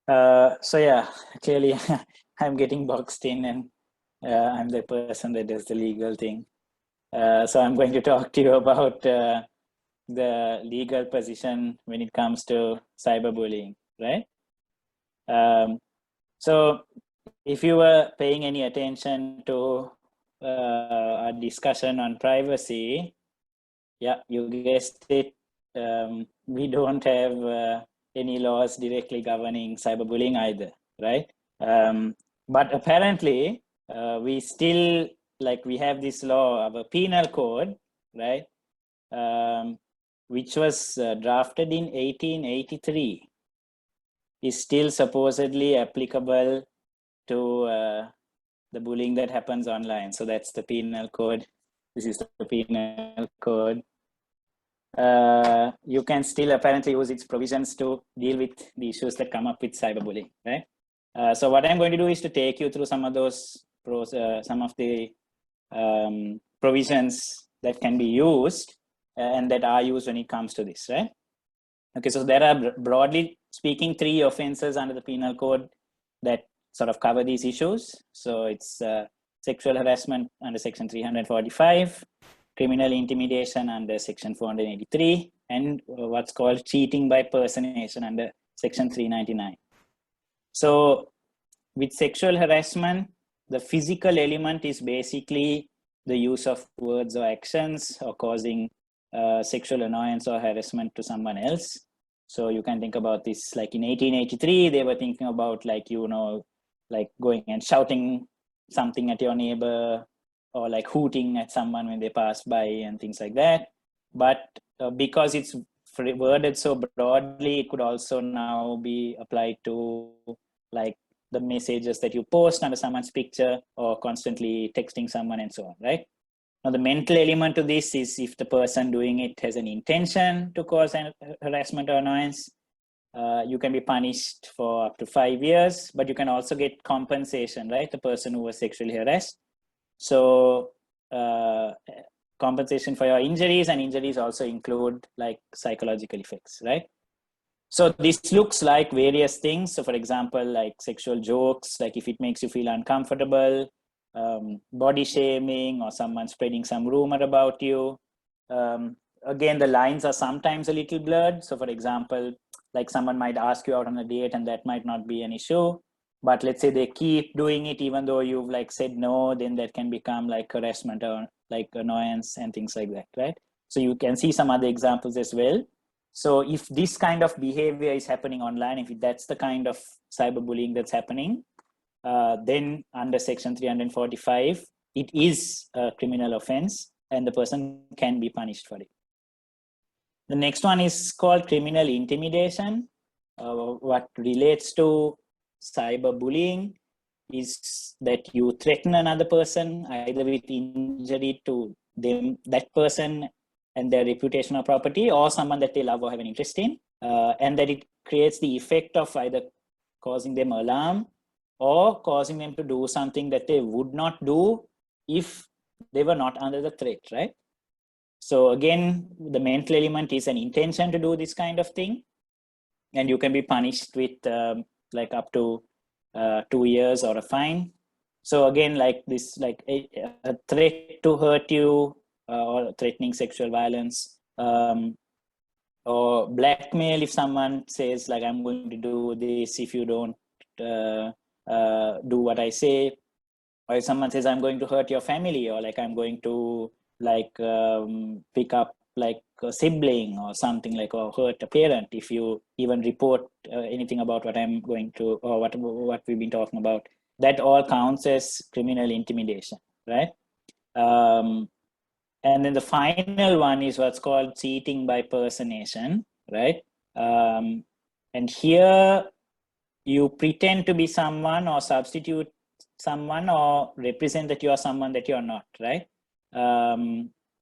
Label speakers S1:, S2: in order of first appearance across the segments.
S1: So yeah, clearly I'm getting boxed in, and I'm the person that does the legal thing. So I'm going to talk to you about the legal position when it comes to cyberbullying, right? So if you were paying any attention to our discussion on privacy, yeah, you guessed it. We don't have any laws directly governing cyberbullying either, right? But apparently, we still, like, we have this law of a penal code, right? Which was drafted in 1883, is still supposedly applicable to the bullying that happens online. So that's the penal code. This is the penal code. You can still apparently use its provisions to deal with the issues that come up with cyberbullying, right? So what I'm going to do is to take you through some of those some of the provisions that can be used and that are used when it comes to this, right? Okay, so there are, broadly speaking, 3 offenses under the penal code that sort of cover these issues. So it's sexual harassment under section 345, criminal intimidation under section 483, and what's called cheating by personation under section 399. So with sexual harassment, the physical element is basically the use of words or actions or causing sexual annoyance or harassment to someone else. So you can think about this, like in 1883, they were thinking about, like, you know, like going and shouting something at your neighbor, or like hooting at someone when they pass by and things like that. But because it's worded so broadly, it could also now be applied to, like, the messages that you post under someone's picture, or constantly texting someone and so on, right? Now, the mental element to this is if the person doing it has an intention to cause an harassment or annoyance, you can be punished for up to 5 years, but you can also get compensation, right? The person who was sexually harassed. So compensation for your injuries, and injuries also include like psychological effects, right? So this looks like various things. So for example, like sexual jokes, like if it makes you feel uncomfortable, body shaming, or someone spreading some rumor about you. Again, the lines are sometimes a little blurred. So for example, like someone might ask you out on a date and that might not be an issue. But let's say they keep doing it even though you've like said no, then that can become like harassment or like annoyance and things like that, right? So you can see some other examples as well. So if this kind of behavior is happening online, if that's the kind of cyberbullying that's happening, then under section 345, it is a criminal offense and the person can be punished for it. The next one is called criminal intimidation. What relates to cyberbullying is that you threaten another person either with injury to them, that person and their reputation or property, or someone that they love or have an interest in, and that it creates the effect of either causing them alarm or causing them to do something that they would not do if they were not under the threat, right? So again, the mental element is an intention to do this kind of thing, and you can be punished with like up to 2 years or a fine. So again, like this, like a threat to hurt you, or threatening sexual violence, or blackmail. If someone says like, I'm going to do this if you don't do what I say, or if someone says I'm going to hurt your family, or like I'm going to like pick up like a sibling or something, like, or hurt a parent, if you even report anything about what I'm going to, or what we've been talking about, that all counts as criminal intimidation, right? And then the final one is what's called cheating by personation, right? And here you pretend to be someone or substitute someone or represent that you are someone that you're not, right?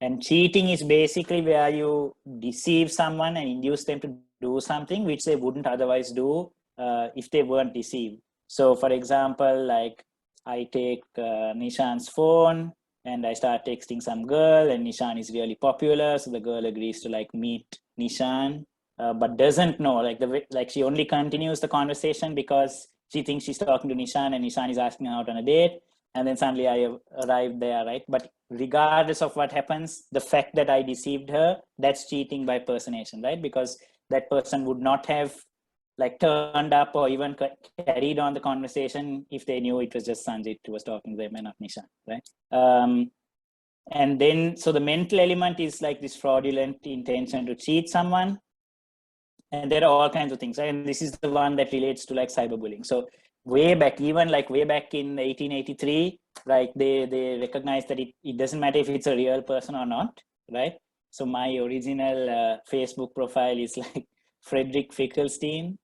S1: And cheating is basically where you deceive someone and induce them to do something which they wouldn't otherwise do if they weren't deceived. So for example, like I take Nishan's phone and I start texting some girl, and Nishan is really popular, so the girl agrees to like meet Nishan, but doesn't know, like she only continues the conversation because she thinks she's talking to Nishan and Nishan is asking her out on a date. And then suddenly I arrived there, right? But regardless of what happens, the fact that I deceived her, that's cheating by personation, right? Because that person would not have like turned up or even carried on the conversation if they knew it was just Sanjit who was talking to them and not Nishan, right? And then, so the mental element is like this fraudulent intention to cheat someone. And there are all kinds of things, right? And this is the one that relates to like cyberbullying. So way back, even like way back in 1883, like they recognized that it doesn't matter if it's a real person or not, right? So my original Facebook profile is like Frederick Fickelstein.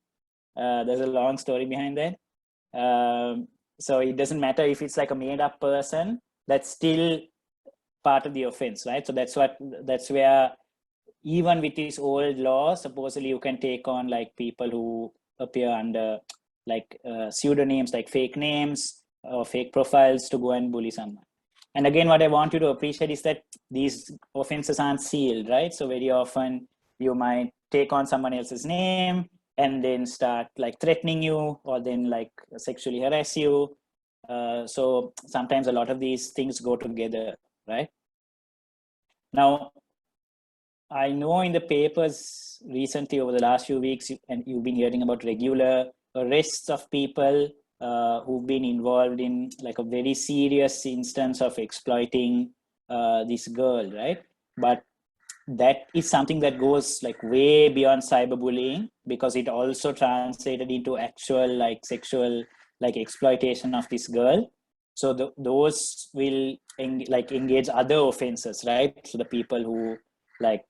S1: There's a long story behind that. So it doesn't matter if it's like a made up person, that's still part of the offense, right? So that's where, even with this old law, supposedly you can take on like people who appear under like pseudonyms, like fake names or fake profiles to go and bully someone. And again, what I want you to appreciate is that these offenses aren't sealed, right? So very often you might take on someone else's name and then start like threatening you or then like sexually harass you. So sometimes a lot of these things go together, right? Now, I know in the papers recently over the last few weeks, and you've been hearing about regular arrests of people who've been involved in like a very serious instance of exploiting this girl, right? But that is something that goes like way beyond cyberbullying, because it also translated into actual like sexual like exploitation of this girl. So those will engage other offenses, right? So the people who like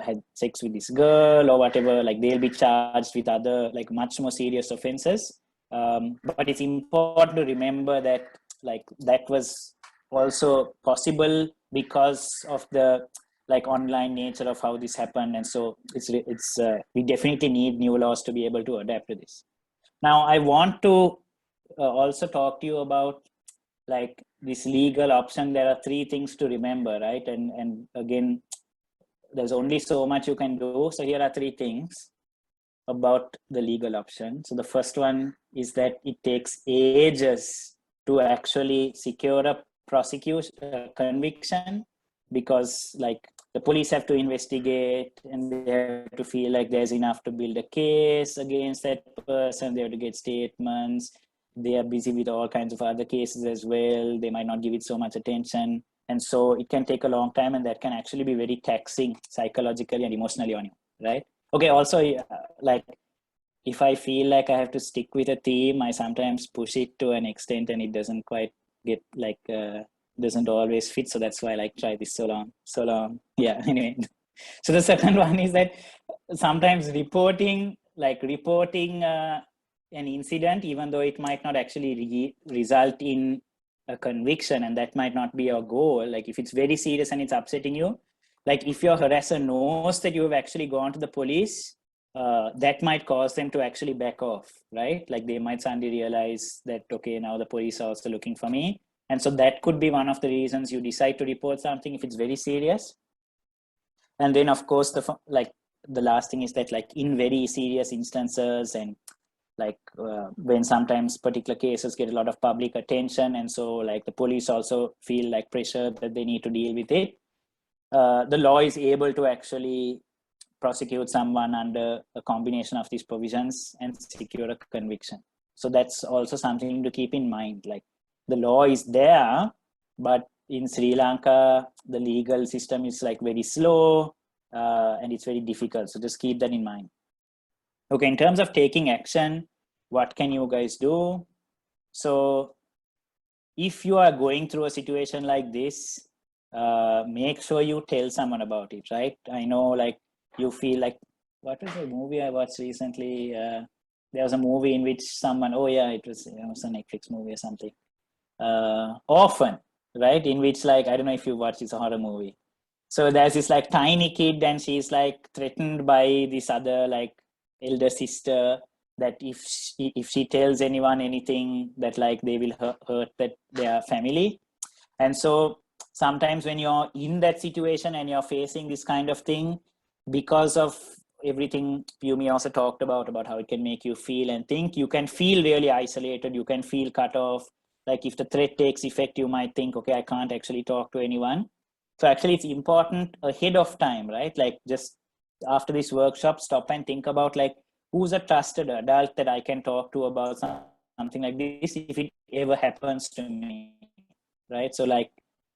S1: had sex with this girl or whatever, like they'll be charged with other like much more serious offenses. But it's important to remember that like that was also possible because of the like online nature of how this happened. And so it's we definitely need new laws to be able to adapt to this. Now I want to also talk to you about like this legal option. There are three things to remember, right? And again, there's only so much you can do. So here are three things about the legal option. So the first one is that it takes ages to actually secure a prosecution conviction, because like the police have to investigate and they have to feel like there's enough to build a case against that person. They have to get statements. They are busy with all kinds of other cases as well. They might not give it so much attention. And so it can take a long time, and that can actually be very taxing psychologically and emotionally on you, right? Okay, also, like if I feel like I have to stick with a theme, I sometimes push it to an extent and it doesn't quite get like, doesn't always fit. So that's why I like try this so long. Yeah, anyway. So the second one is that sometimes reporting an incident, even though it might not actually result in a conviction, and that might not be your goal. Like if it's very serious and it's upsetting you, like if your harasser knows that you have actually gone to the police, that might cause them to actually back off, right? Like they might suddenly realize that, okay, now the police are also looking for me. And so that could be one of the reasons you decide to report something if it's very serious. And then of course, the last thing is that like in very serious instances, and like when sometimes particular cases get a lot of public attention, and so like the police also feel like pressure that they need to deal with it, the law is able to actually prosecute someone under a combination of these provisions and secure a conviction. So that's also something to keep in mind. Like the law is there, but in Sri Lanka, the legal system is like very slow and it's very difficult. So just keep that in mind. Okay, in terms of taking action, what can you guys do? So if you are going through a situation like this, make sure you tell someone about it, right? I know like you feel like, what was the movie I watched recently? There was a movie in which someone, oh yeah, it was a Netflix movie or something. Orphan, right? In which like, I don't know if you watched, it's a horror movie. So there's this like tiny kid and she's like threatened by this other like elder sister that if she tells anyone anything, that like they will hurt their family. And so sometimes when you're in that situation and you're facing this kind of thing, because of everything Yumi also talked about how it can make you feel and think, you can feel really isolated, you can feel cut off. Like if the threat takes effect, you might think, okay, I can't actually talk to anyone. So actually it's important ahead of time, right? Like just after this workshop, stop and think about like, who's a trusted adult that I can talk to about something like this if it ever happens to me, right? So like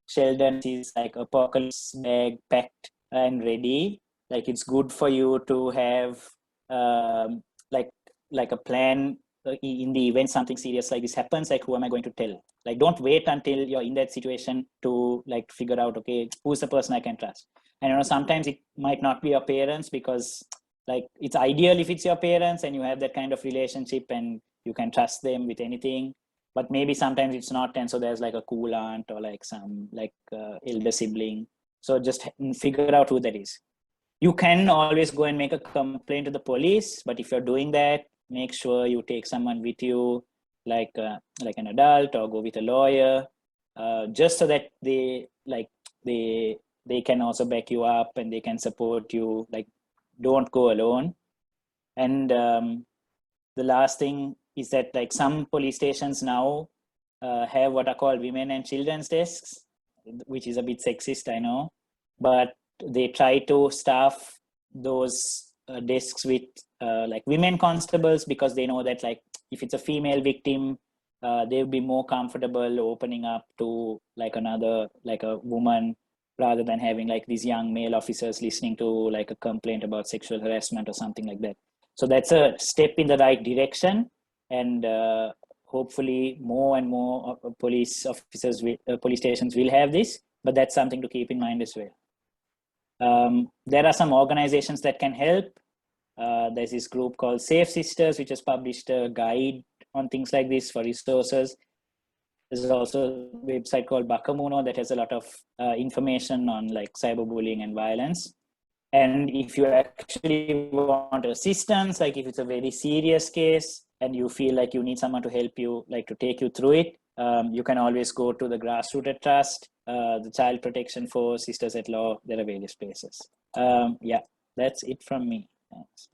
S1: Sheldon is like apocalypse bag packed and ready. Like it's good for you to have um, like like a plan in the event something serious like this happens. Like who am I going to tell? Like don't wait until you're in that situation to like figure out, okay, who's the person I can trust. And you know, sometimes it might not be your parents, because like it's ideal if it's your parents and you have that kind of relationship and you can trust them with anything, but maybe sometimes it's not, and so there's like a cool aunt or like some like elder sibling. So just figure out who that is. You can always go and make a complaint to the police, but if you're doing that, make sure you take someone with you, like an adult, or go with a lawyer, just so that they they can also back you up and they can support you. Like don't go alone. And the last thing is that like some police stations now have what are called women and children's desks, which is a bit sexist, I know, but they try to staff those desks with like women constables, because they know that like if it's a female victim, they'll be more comfortable opening up to like another, like a woman, rather than having like these young male officers listening to like a complaint about sexual harassment or something like that. So that's a step in the right direction, and hopefully more and more police officers, police stations will have this, but that's something to keep in mind as well. There are some organizations that can help. There's this group called Safe Sisters, which has published a guide on things like this for resources. There's also a website called Bakamuno that has a lot of information on like cyberbullying and violence. And if you actually want assistance, like if it's a very serious case and you feel like you need someone to help you, like to take you through it, you can always go to the Grassrooted Trust, the Child Protection Force, Sisters at Law. There are various places. Yeah, that's it from me. Thanks.